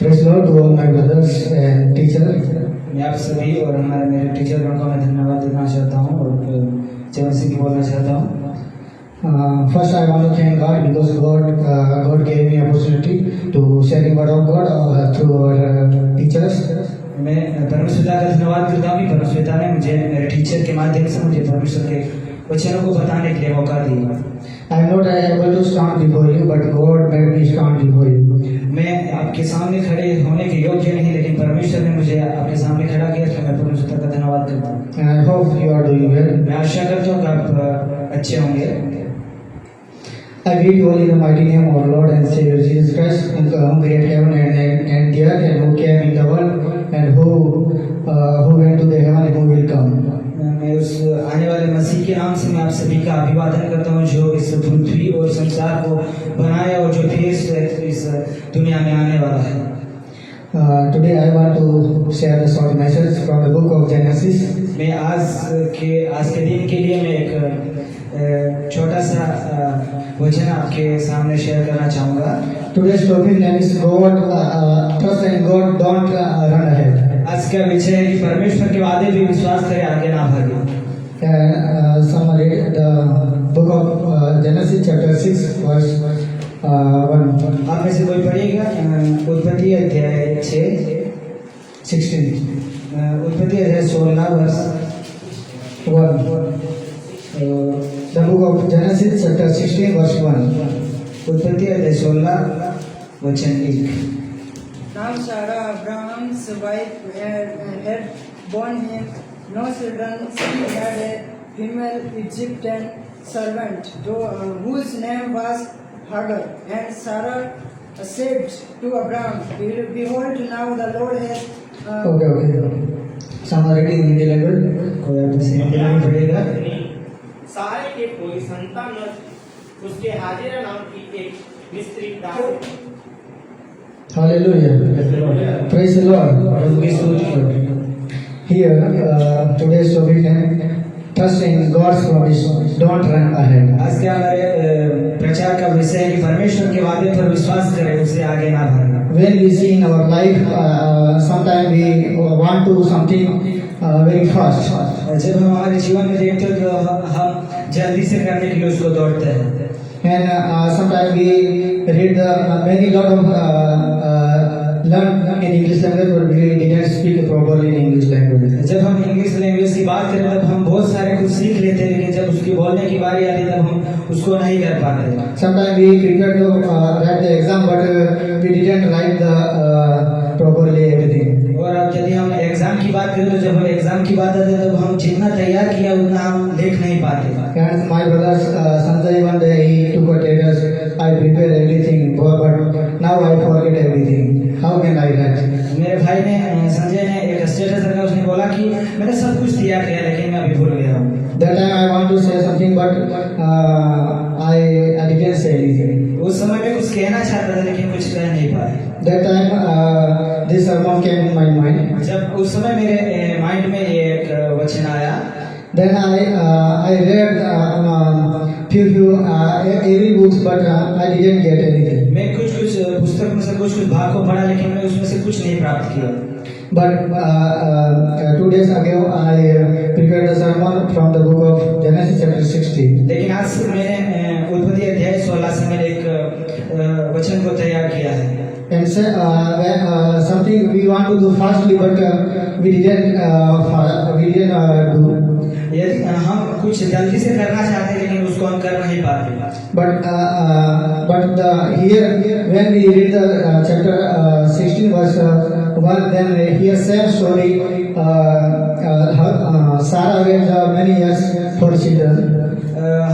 Praise Lord to all my brothers and teachers. मैं आप सभी और हमारे मेरे टीचर गण को मैं धन्यवाद देना चाहता हूँ और जय मसीह की बोलना चाहता हूँ। First, I want to thank God because God gave me opportunity to share the word of God through our teachers. मैं परमेश्वर का धन्यवाद करता हूँ कि परमेश्वर ने मुझे मेरे टीचर के माध्यम से मुझे परमेश्वर के वचनों को बताने के लिए मौका दिया। I am not able to stand before you, but God made me stand before you. मैं आपके सामने खड़े होने के योग्य नहीं, लेकिन परमेश्वर ने मुझे आपके सामने खड़ा किया, तो मैं परमेश्वर का धन्यवाद करता हूँ। And I hope you are doing well. मैं आशा करता हूँ कि आप अच्छे होंगे। I greet you all in the mighty name of our Lord and Savior Jesus Christ, who created heaven and the earth, and who came in the world, and who went to the heaven and who will come. मैं उस आने वाले मसीह के नाम से मैं आप सभी का अभिवादन करता हूँ, जो इस पृथ्वी और संसार को बनाया और जो देश इस दुनिया में आने वाला है। Today I want to share a short message from the book of Genesis. मैं आज के दिन के लिए मैं एक छोटा सा वचन आपके सामने शेयर करना चाहूँगा। Today's topic name is God, trust in God, don't run ahead. आज का विषय है कि परमेश्वर के वादे पे विश्वास करें, आगे ना भागे। Summary, the book of Genesis chapter 6 verse 1. आप में से कोई पढ़ेगा उत्पत्ति अध्याय 16. उत्पत्ति अध्याय 16 वर्ष 1. The book of Genesis chapter 16 verse 1. उत्पत्ति अध्याय 16 वचन 1। Now Sarah, Abraham's wife, had borne him no children. She had a female Egyptian servant, whose name was Hagar. And Sarah said to Abraham, "Behold, now the Lord has..." Okay. Some are reading in Hindi language. कोई आप इसे हिंदी में पढ़ेगा। सारे के कोई संतान न थी। उसके हाजिरा नाम की एक मिस्री दासी। Hallelujah. Praise the Lord. Here, today's topic name, trust in God's promise, don't run ahead. आज के हमारे प्रचार का विषय है कि परमेश्वर के वादे पर विश्वास करें, उससे आगे ना भागना। When we see in our life, sometimes we want to do something very fast. जब हम हमारे जीवन में देखते हैं तो हम जल्दी से करने के लिए उसको दौड़ते हैं। And sometimes we read many lot of learn in English language, but we didn't speak properly in English language. जब हम इंग्लिश लैंग्वेज की बात करें तब हम बहुत सारे कुछ सीख लेते हैं, लेकिन जब उसकी बोलने की बारी आती है तब हम उसको नहीं कर पाते। Sometimes we prepare to write the exam, but we didn't write the properly everything. और अब यदि हम एग्जाम की बात करें तो जब हम एग्जाम की बात आती है तब हम जितना तैयार किया उतना हम लिख नहीं पाते। And my brother Sanjay, one day he took a test. I prepared everything, but now I forget everything. How can I write? मेरे भाई ने संजय ने एक स्टेटस रखा, उसने बोला कि मैंने सब कुछ तैयार किया लेकिन मैं अभी भूल गया हूँ। That time I want to say something, but I didn't say anything. उस समय में कुछ कहना चाहता था लेकिन कुछ कह नहीं पाया। That time this sermon came in my mind. जब उस समय मेरे माइंड में ये एक वचन आया, Then I read few every books, but I didn't get anything. मैं कुछ पुस्तक में से कुछ भाग को पढ़ा लेकिन मैं उसमें से कुछ नहीं प्राप्त किया। But 2 days ago I prepared a sermon from the book of Genesis chapter 16. लेकिन आज मैंने उत्पत्ति अध्याय 16 से मैंने एक वचन को तैयार किया है। And say, something we want to do fastly, but we didn't do. यदि हम कुछ जल्दी से करना चाहते हैं लेकिन उसको हम कर नहीं पाते। But here when we read the chapter 16 verse 1, then here same story. Sarah waited many years for children.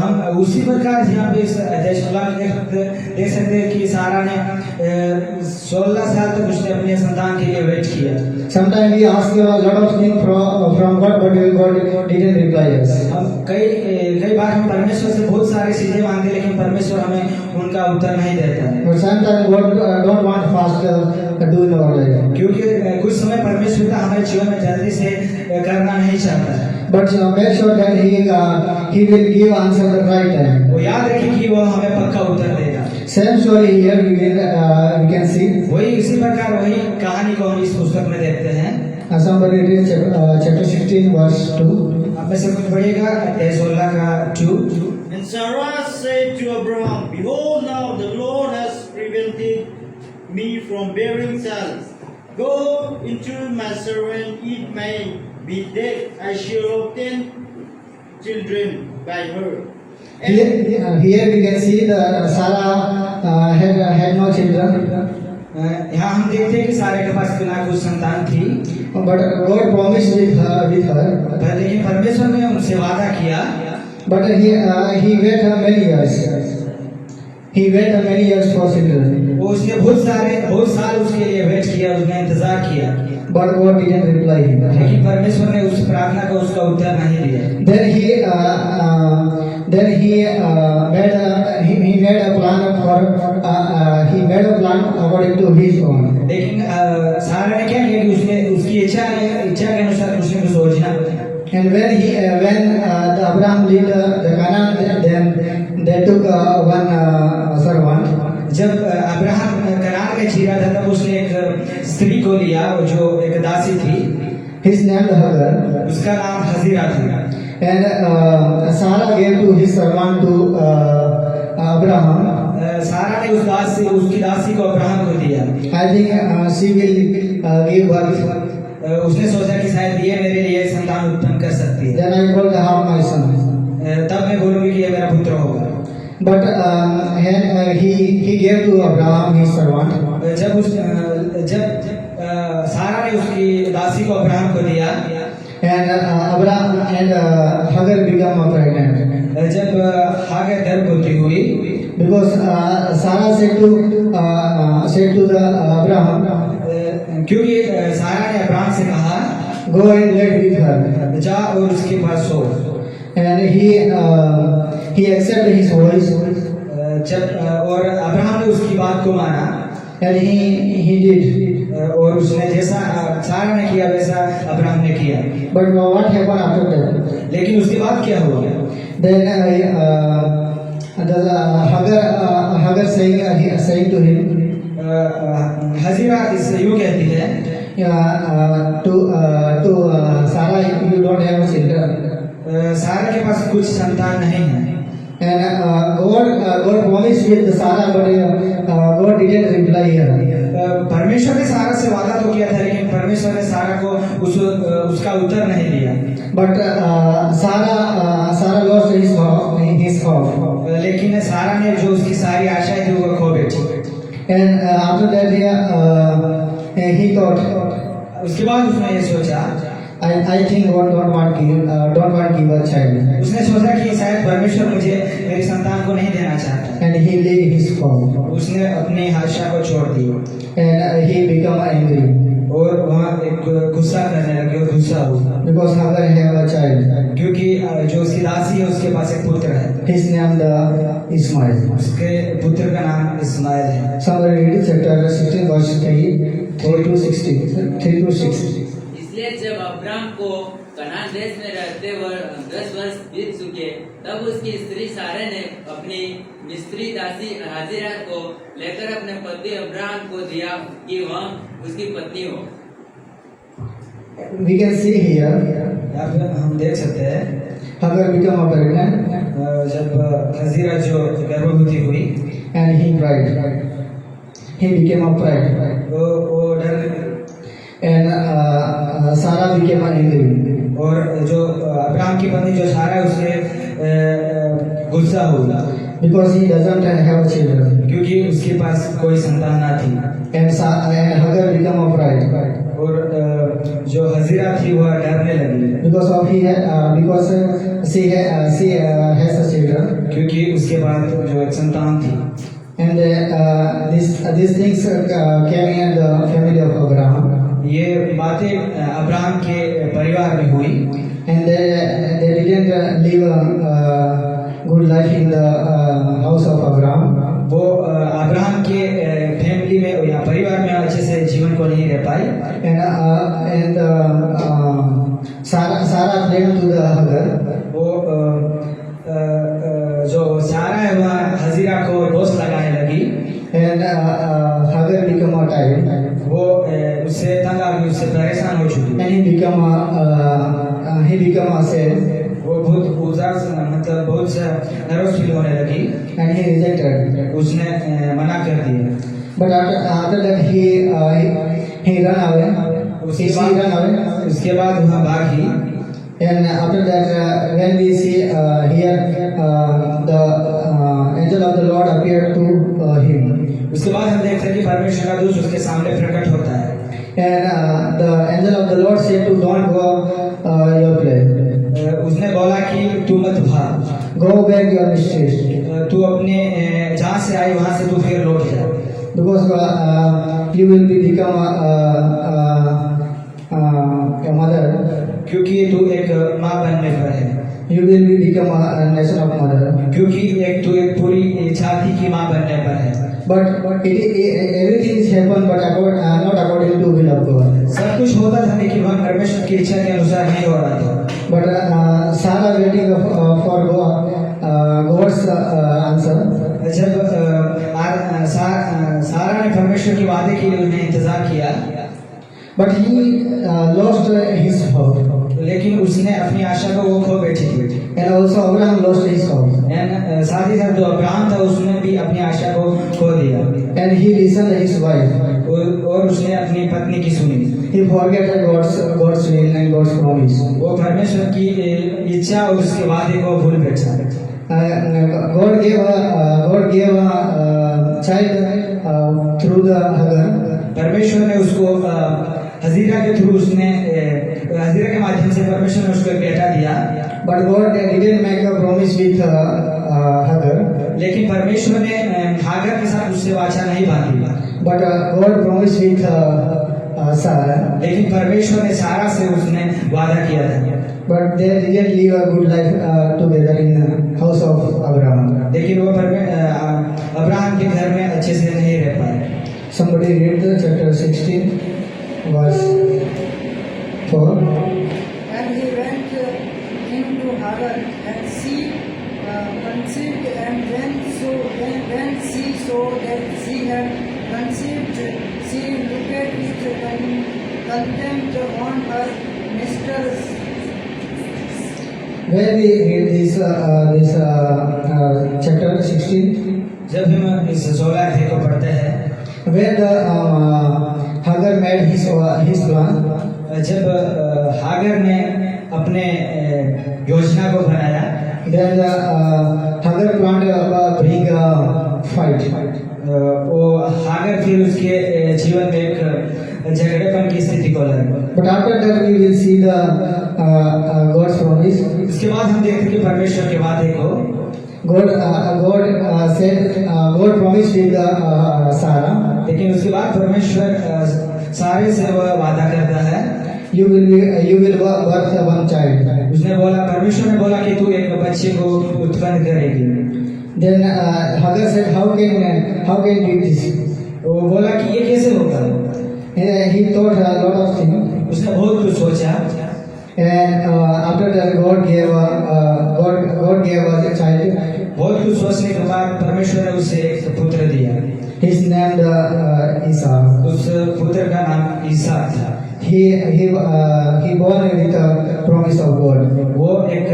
हम उसी प्रकार यहाँ पे इस अध्याय 16 में देख सकते हैं कि सारा ने 16 साल तक उसने अपने संतान के लिए वेट किया। Sometimes we ask a lot of things from God, but God didn't reply us. हम कई बार हम परमेश्वर से बहुत सारी चीजें मांगते हैं लेकिन परमेश्वर हमें उनका उत्तर नहीं देता है। But sometimes God don't want fast do in our life. क्योंकि कुछ समय परमेश्वर का हमारे जीवन में जल्दी से करना नहीं चाहता है। But make sure that he will give answer at the right time. वो याद रखें कि वो हमें पक्का उत्तर देगा। Same story here we can see. वही इसी प्रकार वही कहानी को हम इस पुस्तक में देखते हैं। Somebody read chapter 16 verse 2. आप में से कुछ पढ़िएगा अध्याय 16 का 2। And Sarah said to Abraham, Behold, now the Lord has prevented me from bearing child. Go into my servant, it may be that I shall obtain children by her. Here we can see the Sarah had no children, यहाँ हम देखते हैं कि सारे के पास बिना कुछ संतान थी, but God promised with her. लेकिन परमेश्वर ने उनसे वादा किया। But he waited many years. He waited many years for children. वो उसने बहुत साल उसके लिए वेट किया, उसने इंतजार किया, But God didn't reply him. लेकिन परमेश्वर ने उस प्रार्थना का उसका उत्तर नहीं दिया। Then he made a plan according to his own. लेकिन सारा ने क्या किया कि उसने उसकी इच्छा के अनुसार उसने कुछ योजना। And when the Abraham left the Canaan, then they took one servant. जब अब्राहम कनान में जी रहा था तब उसने एक स्त्री को लिया जो एक दासी थी, His name Hagar. उसका नाम हजीरा था। And Sarah gave to his servant to Abraham. सारा ने उसकी दासी को अब्राहम को दिया। I think she will give birth. उसने सोचा कि शायद ये मेरे लिए संतान उत्पन्न कर सकती है। Then I will have my son. तब मैं बोलूंगी कि ये मेरा पुत्र होगा। But he gave to Abraham his servant. जब सारा ने उसकी दासी को अब्राहम को दिया, And Abraham and Hagar became pregnant. जब हागर गर्भवती हुई, Because Sarah said to the Abraham, क्योंकि सारा ने अब्राहम से कहा go and live with her. जा और उसके पास सो। And he accepted his voice. जब और अब्राहम ने उसकी बात को माना, And he did. और उसने जैसा सारा ने किया वैसा अब्राहम ने किया। But what happened after that? लेकिन उसके बाद क्या हुआ? Then Hagar saying to him, Hazira इस यूँ कहती है to Sarah, you don't have children. सारा के पास कुछ संतान नहीं है। And God promised with Sarah, but God didn't reply her. परमेश्वर ने सारा से वादा तो किया था, लेकिन परमेश्वर ने सारा को उसका उत्तर नहीं दिया। But Sarah lost his hope. लेकिन सारा ने जो उसकी सारी आशाएं थी वो खो बैठी। And after that he thought, उसके बाद उसने ये सोचा, I think God don't want give a child. उसने सोचा कि शायद परमेश्वर मुझे मेरी संतान को नहीं देना चाहता। And he leave his home. उसने अपनी आशा को छोड़ दी And he become angry और वहाँ एक गुस्सा करने लगे और गुस्सा हुआ, because Hagar have a child. क्योंकि जो उसकी दासी है उसके पास एक पुत्र है, His name the Ismail. उसके पुत्र का नाम इस्माइल है। Somebody read chapter 16 verse 3 to 6. इसलिए जब अब्राम को कनान देश में रहते 10 वर्ष बीत चुके, तब उसकी स्त्री सारे ने अपनी मिस्री दासी हाजिरा को लेकर अपने पति अब्राम को दिया कि वह उसकी पत्नी हो। We can see here यहाँ पे हम देख सकते हैं Hagar become a pregnant जब हजीरा जो गर्भवती हुई, and he cried. He became a pride. वो डर, And Sarah became angry. और जो अब्राहम की पत्नी जो सारा उसके गुस्सा हुआ, Because he doesn't have children. क्योंकि उसके पास कोई संतान ना थी। And Hagar become a pride. और जो हजीरा थी वह डरने लगी, because she has a children. क्योंकि उसके बाद जो एक संतान थी। And these things came in the family of Abraham. ये बातें अब्राहम के परिवार में हुई, And they didn't live a good life in the house of Abraham. वो अब्राहम के फैमिली में या परिवार में अच्छे से जीवन को नहीं रह पाई। And Sarah claimed to the Hagar. वो जो सारा है वह हजीरा को दोष लगाने लगी, And Hagar became a child. become sad वो बहुत उदास मतलब बहुत सा नर्वस फील होने लगी। and he rejected. उसने मना कर दिया। But after that he ran away. He ran away. उसके बाद वह भागी। And after that, when we see here, the angel of the Lord appeared to him. उसके बाद हम देखते हैं कि परमेश्वर का दूत उसके सामने प्रकट होता है। And the angel of the Lord said to don't go your place. उसने बोला कि तू मत भाग, Go back your street. तू अपने जहाँ से आई वहाँ से तू फिर लौट जा, Because you will become a mother. क्योंकि तू एक माँ बनने पर है, You will become a nation of mother. क्योंकि तू एक पूरी जाति की माँ बनने पर है। But everything is happened, but not according to will of God. सब कुछ होता था लेकिन वह परमेश्वर की इच्छा के अनुसार नहीं हो रहा था। But Sarah waiting for God's answer. जब सारा ने परमेश्वर के वादे के लिए उन्हें इंतजार किया, But he lost his hope. लेकिन उसने अपनी आशा को वो खो बैठी थी। And also Abraham lost his hope. साथ ही साथ जो अब्राहम था उसने भी अपनी आशा को खो दिया And he listened to his wife. और उसने अपनी पत्नी की सुनी। He forgot God's will and God's promise. वो परमेश्वर की इच्छा और उसके वादे को भूल बैठा। God gave a child through the Hagar. परमेश्वर ने उसको हजीरा के थ्रू हजीरा के माध्यम से परमेश्वर ने उसको एक बेटा दिया। But God didn't make a promise with Hagar. लेकिन परमेश्वर ने हागर के साथ उससे वाचा नहीं बांधी। But God promised with Sarah. लेकिन परमेश्वर ने सारा से उसने वादा किया था। But they didn't live a good life together in the house of Abraham. लेकिन वो अब्राहम के घर में अच्छे से नहीं रह पाए। Somebody read the chapter 16, verse 4. And he went into Hagar, and she conceived, and when she saw that she had conceived, she looked with contempt on her mistress. Where we read this chapter 16, जब हम इस 16 अध्याय को पढ़ते हैं, where the Hagar made his plan. जब हागर ने अपने योजना को बनाया, Then the Hagar planned a big fight. वो हागर फिर उसके जीवन में एक झगड़ेपन की स्थिति को लाई। But after that we will see the God's promise. इसके बाद हम देखते हैं कि परमेश्वर के वादे को God said God promised with Sarah. लेकिन उसके बाद परमेश्वर सारे से वह वादा करता है, You will birth one child. उसने बोला, परमेश्वर ने बोला कि तू एक बच्चे को उत्पन्न करेगी। Then Hagar said, how can do this? वो बोला कि ये कैसे होगा। He thought a lot of things. उसने बहुत कुछ सोचा, And after that God gave us a child. बहुत कुछ सोचने के बाद परमेश्वर ने उसे एक पुत्र दिया। His name Esau. उस पुत्र का नाम ईसाक था। He born with the promise of God. वो एक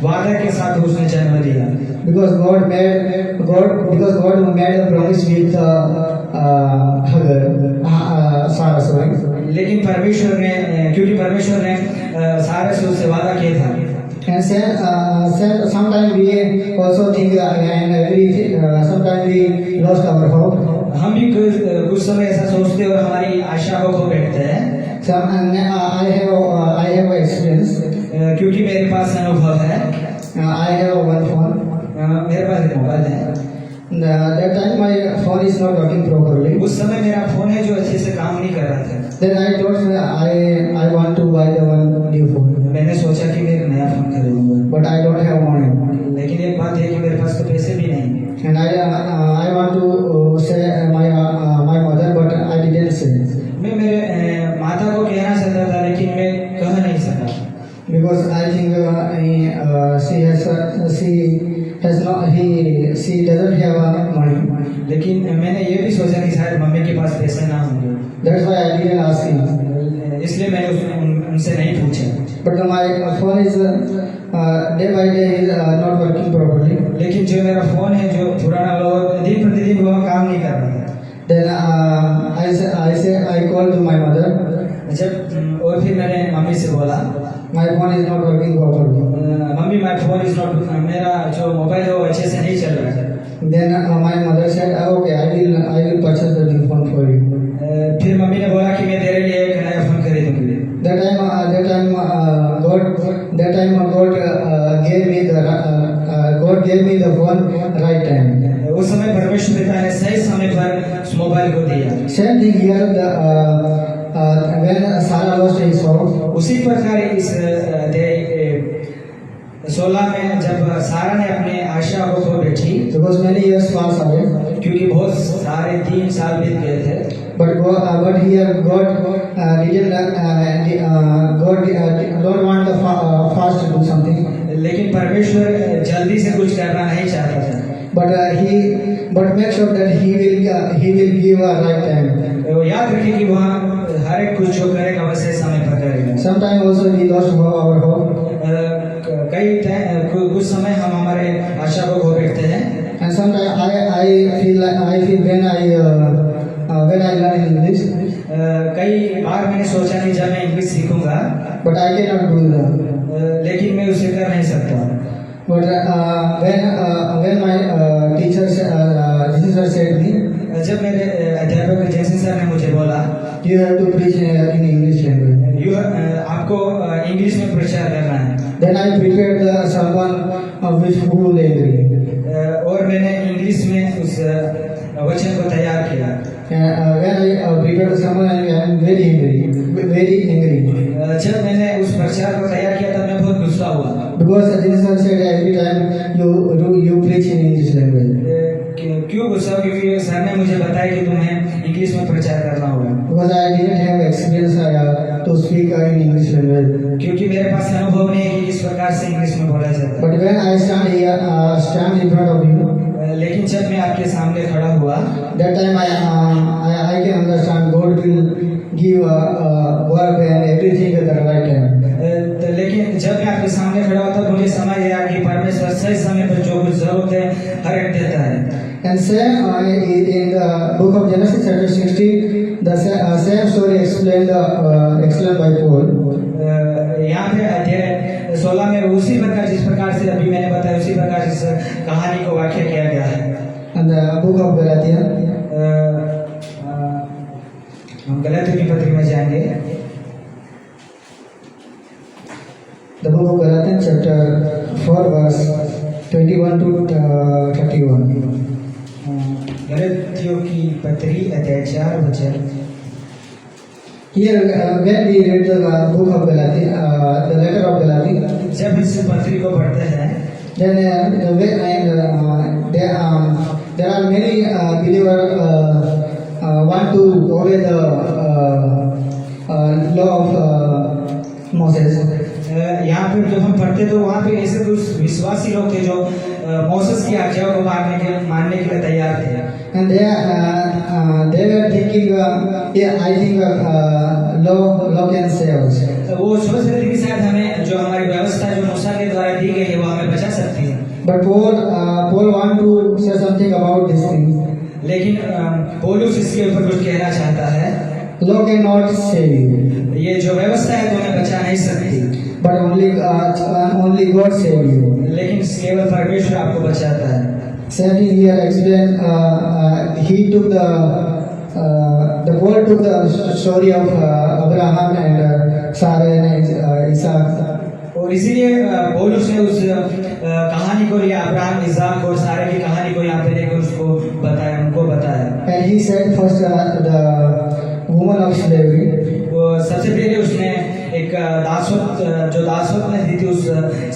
वादा के साथ उसने जन्म दिया। Because God made a promise with Hagar, Sarah, sorry. लेकिन परमेश्वर ने, क्योंकि परमेश्वर ने सारे से उससे वादा किया था। And sometimes we also think and sometimes we lost our hope. हम भी कुछ समय ऐसा सोचते और हमारी आशा को खो बैठते हैं। I have experience. क्योंकि मेरे पास अनुभव है। I have one phone. मेरे पास एक मोबाइल है। That time my phone is not working properly. उस समय मेरा फोन है जो अच्छे से काम नहीं कर रहा था। Then I thought I want to buy the one new phone. मैंने सोचा कि मैं एक नया phone खरीदूंगा। But I don't have money. लेकिन एक बात है कि मेरे पास तो पैसे भी नहीं। And I want to say my mother, but I didn't say. मैं मेरे माता को कहना चाहता था लेकिन मैं कह नहीं सका। Because I think she doesn't have money. लेकिन मैंने ये भी सोचा कि शायद मम्मी के पास पैसे ना होंगे। That's why I didn't ask him. इसलिए मैंने उनसे नहीं पूछा। But my phone is day by day is not working properly. लेकिन जो मेरा फोन है जो पुराना वो दिन प्रतिदिन वो काम नहीं कर रहा था। Then I called to my mother. जब और फिर मैंने मम्मी से बोला, My phone is not working properly. Mummy my phone is not, मेरा जो मोबाइल है वो अच्छे से नहीं चल रहा है। Then my mother said, okay, I will purchase the new phone for you. फिर मम्मी ने बोला कि मैं तेरे लिए एक नया phone खरीदूंगी। That time God gave me the phone right time. उस समय परमेश्वर पिता ने सही समय पर मोबाइल को दिया। Same thing here, when Sarah lost his house, उसी प्रकार इस 16 में जब सारा ने अपने आशा को खो बैठी, because many years passed away, क्योंकि बहुत सारे 3 साल बीत गए थे, but here God don't want the fast to do something, लेकिन परमेश्वर जल्दी से कुछ करना नहीं चाहता था। but make sure that he will give a right time. वो याद रखें कि वहाँ हर एक कुछ जो करेगा वैसे समय पर करेगा। Sometimes also we lost our hope, कुछ समय हम हमारे आशा को खो बैठते हैं। and sometimes I feel when I learn English, कई बार मैंने सोचा कि जब मैं English सीखूंगा, but I cannot do that. लेकिन मैं उसे कर नहीं सकता। But when my teacher said me, जब मेरे अध्यापक जैसे सर ने मुझे बोला, you have to preach in English language. आपको इंग्लिश में प्रचार करना है, Then I prepared the sermon with full language. और मैंने इंग्लिश में उस वचन को तैयार किया। When I prepared the sermon, I am very angry. जब मैंने उस प्रचार को तैयार किया तब मैं बहुत गुस्सा हुआ, Because Jesus said every time you preach in English language. क्यों गुस्सा? क्योंकि सर ने मुझे बताया कि तुम्हें इंग्लिश में प्रचार करना होगा। Because I didn't have experience to speak in English language. क्योंकि मेरे पास अनुभव नहीं है कि किस प्रकार से इंग्लिश में बोला जाता है। But when I stand in front of you, लेकिन जब मैं आपके सामने खड़ा हुआ, that time I can understand God will give work and everything at the right time. लेकिन जब मैं आपके सामने खड़ा हुआ तब मुझे समझ आया कि परमेश्वर सही समय पर जो कुछ जरूरत है हर एक देता है। And same in the book of Genesis chapter 16, the same story explained by Paul. यहाँ पे अध्याय 16 में उसी प्रकार जिस प्रकार से अभी मैंने बताया उसी प्रकार इस कहानी को व्याख्या किया गया है। And the book of Galatians, हम गलातियों की पत्री में जाएंगे। the book of Galatians chapter 4 verse 21 to 31. गलातियों की पत्री अध्याय 4 वचन। Here when we read the book of Galatians, the letter of Galatians, जब इस पत्री को पढ़ते हैं, then there are many believers want to obey the law of Moses. यहाँ पे जब हम पढ़ते तो वहाँ पे ऐसे कुछ विश्वासी लोग थे जो मोसेस की आज्ञाओं को मानने के लिए तैयार थे। And they were thinking, I think law can save us. वो सोच रहे थे कि शायद हमें जो हमारी व्यवस्था जो मूसा के द्वारा दी गई है वो हमें बचा सकती है। But Paul want to say something about this thing. लेकिन पौलुस इसके ऊपर कुछ कहना चाहता है। Law cannot save you, ये जो व्यवस्था है तुम्हें बचा नहीं सकती, but only God save you. लेकिन केवल परमेश्वर आपको बचाता है। Second here explain, he took Paul took the story of Abraham and Sarah and Isaac. और इसीलिए पौलुस ने उस कहानी को लिया, अब्राहम, इसाक और सारे की कहानी को यहाँ पे लेकर उनको बताया। And he said first the woman of slavery. वो सबसे पहले उसने एक दासवत में थी उस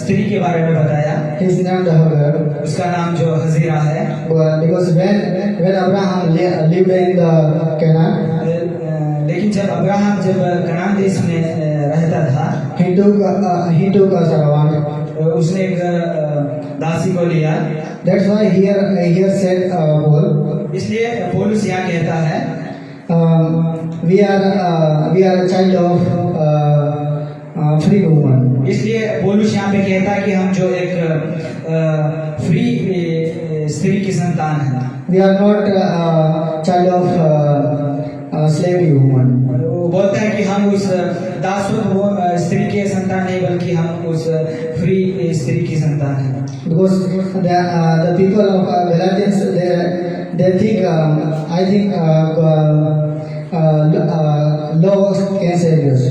स्त्री के बारे में बताया। His name Hagar. उसका नाम जो हजीरा है। Because when Abraham lived in the Canaan, लेकिन जब अब्राहम जब कनान देश में रहता था, he took a servant. उसने एक दासी को लिया। That's why here said Paul. इसलिए पौलुस यहाँ कहता है, we are a child of free woman. इसलिए पौलुस यहाँ पे कहता है कि हम जो एक फ्री स्त्री की संतान है। We are not child of slavery woman. वो बोलता है कि हम उस दासत्व स्त्री के संतान नहीं, बल्कि हम उस फ्री स्त्री की संतान हैं। Because the people of Galatians, they think, I think law can save us.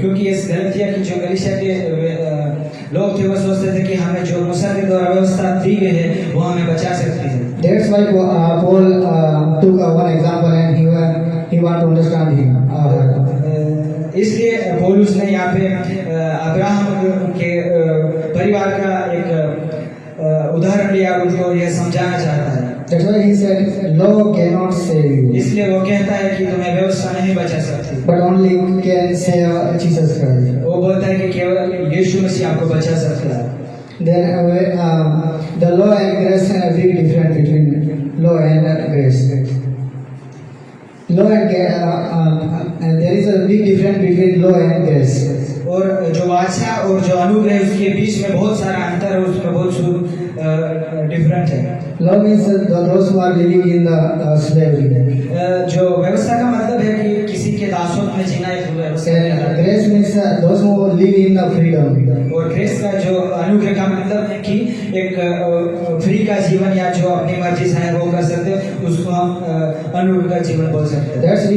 क्योंकि इस गलतिया की जो गलीशिया के लोग थे वो सोचते थे कि हमें जो मूसा के द्वारा व्यवस्था दी गई है वो हमें बचा सकती है। That's why Paul took one example and he want to understand him. इसलिए पौलुस ने यहाँ पे अब्राहम के परिवार का एक उदाहरण लिया और उनको यह समझाना चाहता है। That's why he said, law cannot save you, इसलिए वो कहता है कि तुम्हें व्यवस्था नहीं बचा सकती, but only can save Jesus Christ. वो बोलता है कि केवल यीशु मसीह आपको बचा सकता है। Then the law and grace are very different between law and grace. Law and there is a big difference between law and grace. और जो वाचा और जो अनुग्रह उसके बीच में बहुत सारा अंतर है, उसमें बहुत डिफरेंट है। Law means those who are living in the slavery. जो व्यवस्था का मतलब है कि किसी के दासत्व में जीना एक व्यवस्था है। And grace means those who live in the freedom. और ग्रेस का जो अनुग्रह का मतलब है कि एक फ्री का जीवन या जो अपनी मर्जी से वो कर सकते हैं, उसको हम अनुग्रह का जीवन बोल सकते हैं। That's we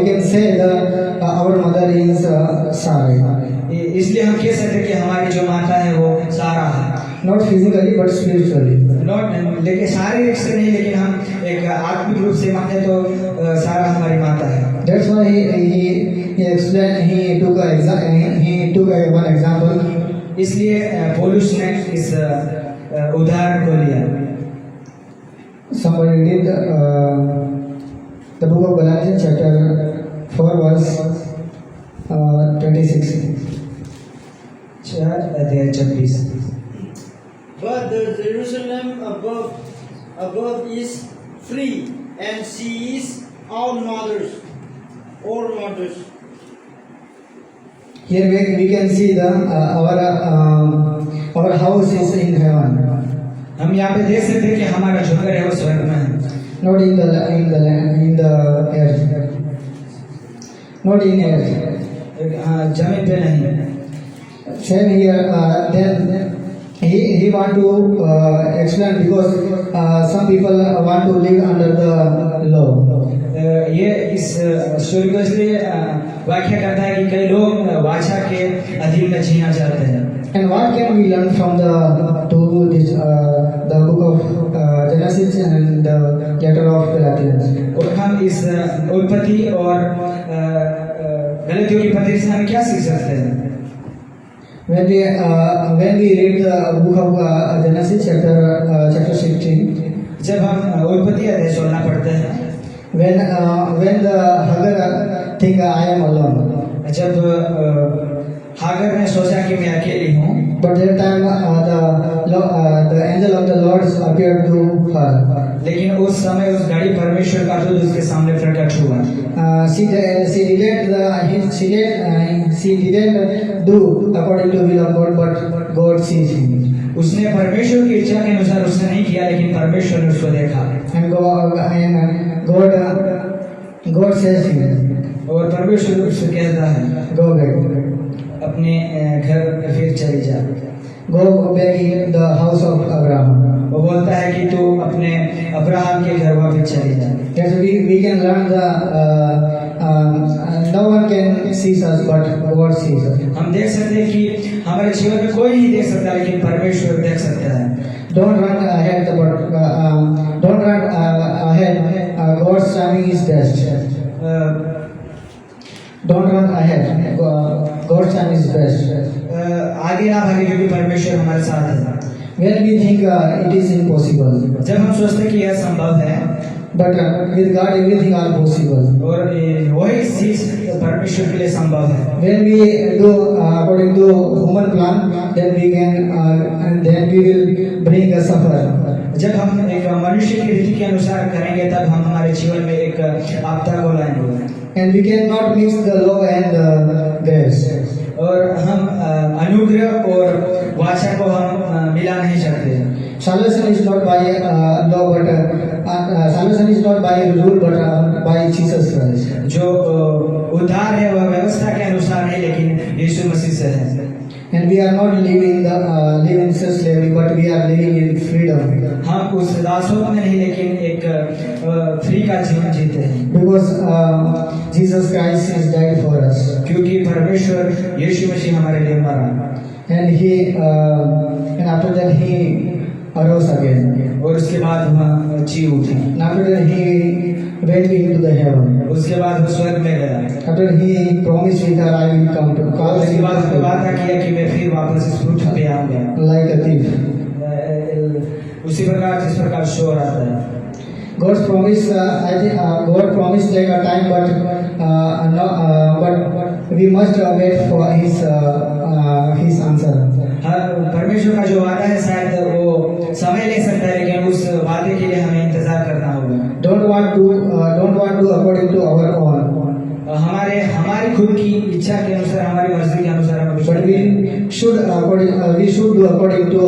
can say that our mother is Sarah. इसलिए हम कह सकते हैं कि हमारी जो माता है वो सारा है। Not physically but spiritually. Not लेकिन शारीरिक से नहीं, लेकिन हम एक आत्मिक रूप से मानते तो सारा हमारी माता है। That's why he explained. He took one example. इसलिए पौलुस ने इस उदाहरण को लिया। Somebody read the book of Galatians chapter 4 verse 26. 4:26। But the Jerusalem above is free, and she is our mothers. Here we can see our house is in heaven, हम यहाँ पे देख सकते हैं कि हमारा जो घर है वो स्वर्ग में है, not in the earth, not in earth. जमीन पे नहीं। Same here. Then he want to explain, because some people want to live under the law. ये इस स्टोरी को इसलिए व्याख्या करता है कि कई लोग वाचा के अधीन में जीना चाहते हैं। And what can we learn from the book of Genesis and the letter of Galatians? और हम इस उत्पत्ति और गलतियों की पत्री से हम क्या सीख सकते हैं? When we read the book of Genesis chapter 16, जब हम उत्पत्ति अध्याय 16 पढ़ते हैं, when the Hagar think I am alone, जब हागर ने सोचा कि मैं अकेली हूँ, but that time the angel of the Lord appeared to her. लेकिन उस समय उस घड़ी परमेश्वर का दूत उसके सामने प्रकट हुआ। She didn't do according to will of God, but God sees him. उसने परमेश्वर की इच्छा के अनुसार उसने नहीं किया, लेकिन परमेश्वर ने उसको देखा। And God says him, और परमेश्वर उससे कहता है, go back. अपने घर फिर चली जा। Go back in the house of Abraham. वो बोलता है कि तू अपने अब्राहम के घर वापस चली जा। Yes, we can learn no one can see us, but God sees us. हम देख सकते हैं कि हमारे जीवन में कोई नहीं देख सकता, लेकिन परमेश्वर देख सकता है। Don't run ahead, but don't run ahead. God's timing is best. Don't run ahead. God's time is best. आगे ना भागे, क्योंकि परमेश्वर हमारे साथ है। When we think it is impossible, जब हम सोचते हैं कि यह संभव है, but with God everything are possible. और वही चीज परमेश्वर के लिए संभव है। When we do according to human plan, then we will bring a suffer. जब हम एक मनुष्य की रीति के अनुसार करेंगे, तब हम हमारे जीवन में एक आपदा को लाएंगे। And we cannot mix the law and grace. और हम अनुग्रह और वाचा को हम मिला नहीं सकते। Salvation is not by law, but salvation is not by rule, but by Jesus Christ. जो उद्धार है वह व्यवस्था के अनुसार नहीं, लेकिन यीशु मसीह से है। And we are not living in slavery, but we are living in freedom. हम उस दासत्व में नहीं, लेकिन एक फ्री का जीवन जीते हैं, Because Jesus Christ has died for us, क्योंकि परमेश्वर यीशु मसीह हमारे लिए मरा and after that he arose again. और उसके बाद वह जी उठी। And after that he went into the heaven. उसके बाद वो स्वर्ग में गया। After he promised me that I will come to call उसके बाद him वादा किया कि मैं फिर वापस इस पृथ्वी पे आऊंगा, like a thief. उसी प्रकार जिस प्रकार शोर आता है। God's promise, I think God promised like a time, but we must wait for his answer. परमेश्वर का जो वादा है शायद वो समय ले सकता है, लेकिन उस वादे के लिए हमें इंतजार करना होगा। Don't want to according to our own, हमारी खुद की इच्छा के अनुसार, हमारी मर्जी के अनुसार हम कुछ but we should do according to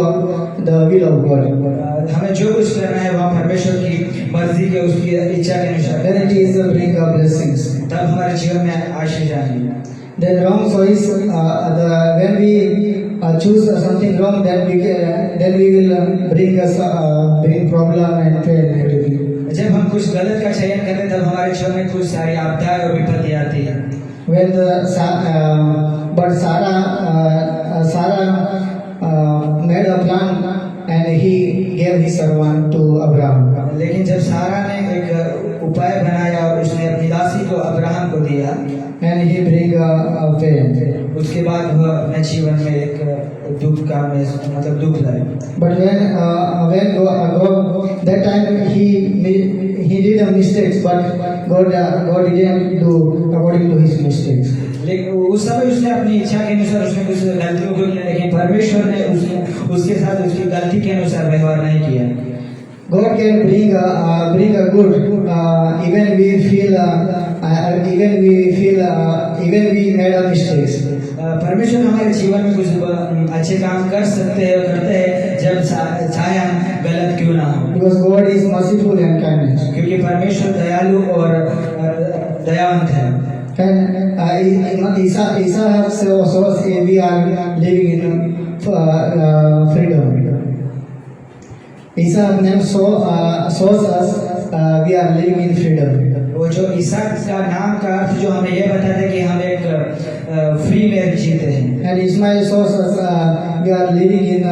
the will of God. हमें जो कुछ करना है वह परमेश्वर की मर्जी के, उसकी इच्छा के अनुसार, Then it is bring blessings. तब हमारे जीवन में आशीष आएगी। Then wrong choice, when we choose something wrong, then we will bring problem and pain and everything. जब हम कुछ गलत का चयन करते हैं, तब हमारे जीवन में कुछ सारी आपदाएं और विपत्ति आती है। When but Sarah made a plan and he gave his servant to Abraham. लेकिन जब सारा ने एक उपाय बनाया और उसने अपनी दासी को अब्राहम को दिया, And he bring a pain. उसके बाद वह अपने जीवन में एक दुख का मतलब दुख लाए। But when God that time he did a mistakes, but God didn't do according to his mistakes. लेकिन उस समय उसने अपनी इच्छा के अनुसार उसने कुछ गलतियों को किया, लेकिन परमेश्वर ने उसके साथ उसकी गलती के अनुसार व्यवहार नहीं किया। God can bring a good even we made a mistakes. परमेश्वर हमारे जीवन में कुछ अच्छे काम कर सकते हैं और करते हैं, जब चाहे हम गलत क्यों ना हो, Because God is merciful and kind. क्योंकि परमेश्वर दयालु और दयावंत है। And Isa shows we are living in freedom. Isa name shows us we are living in freedom. वो जो ईसा का नाम का अर्थ जो हमें यह बताता है कि हम एक फ्री में जीते हैं, And Ismail shows us we are living in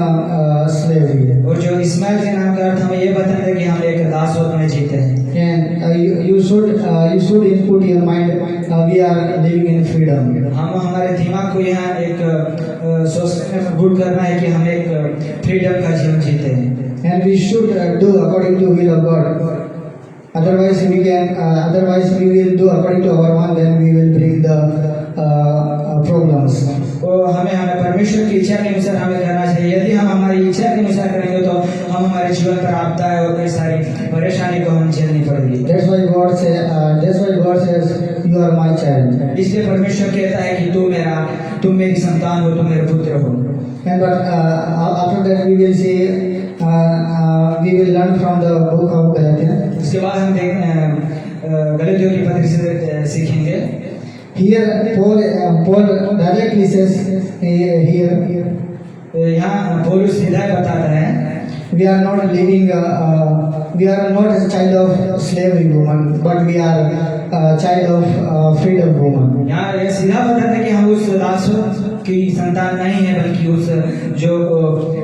slavery. और जो इस्माइल के नाम का अर्थ हमें यह बताता है कि हम एक दासत्व में जीते हैं। And you should input your mind we are living in freedom. हम हमारे दिमाग को यहाँ एक सोचने में मजबूर करना है कि हम एक फ्रीडम का जीवन जीते हैं। And we should do according to will of God. Otherwise we will do according to our own, then we will bring the problems. तो हमें परमेश्वर की इच्छा के अनुसार हमें करना चाहिए। यदि हम हमारी इच्छा के अनुसार करेंगे तो हम हमारे जीवन पर आपदाएं और कई सारी परेशानी को हम झेलनी पड़ेगी। That's why God says you are my child. इसलिए परमेश्वर कहता है कि तुम मेरी संतान हो, तुम मेरे पुत्र हो। And but after that we will see we will learn from the book of Galatians. उसके बाद हम गलतियों की पत्री से सीखेंगे। Here Paul directly says here यहाँ पौलुस सीधा बताता है we are not living we are not a child of slavery woman, but we are a child of freedom woman. यहाँ यह सीधा बताता है कि हम उस दासत्व की संतान नहीं है, बल्कि उस जो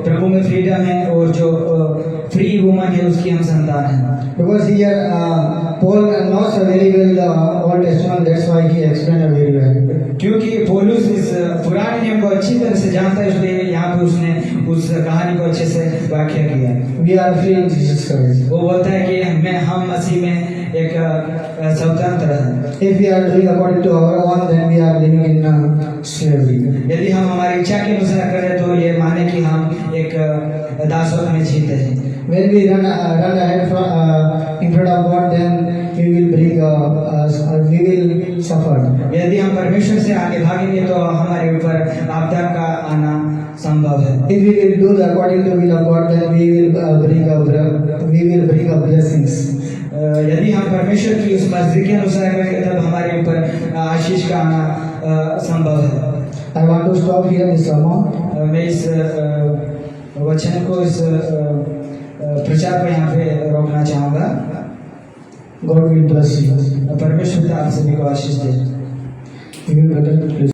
प्रभु में फ्रीडम है और जो फ्री वुमन है उसकी हम संतान हैं। Because here Paul knows very well the Old Testament, that's why he explained very well. क्योंकि पौलुस इस पुराने नियम को अच्छी तरह से जानता है, इसलिए यहाँ पे उसने उस कहानी को अच्छे से व्याख्या किया। We are free in Jesus Christ. वो बोलता है कि हम मसीह में एक स्वतंत्र हैं। If we are doing according to our own, then we are living in slavery. यदि हम हमारी इच्छा के अनुसार करें तो ये माने कि हम एक दासत्व में जीते हैं। When we run ahead in front of God, then we will bring we will suffer. यदि हम परमेश्वर से आगे भागेंगे तो हमारे ऊपर आपदा का आना संभव है। If we will do according to the will of God, then we will bring our blessings. यदि हम परमेश्वर की उस मर्जी के अनुसार करेंगे तब हमारे ऊपर आशीष का आना संभव है। I want to stop here this sermon. मैं इस वचन को इस प्रचार को यहाँ पे रोकना चाहूँगा। God will bless you. परमेश्वर आप सभी को आशीष दे। You will better please.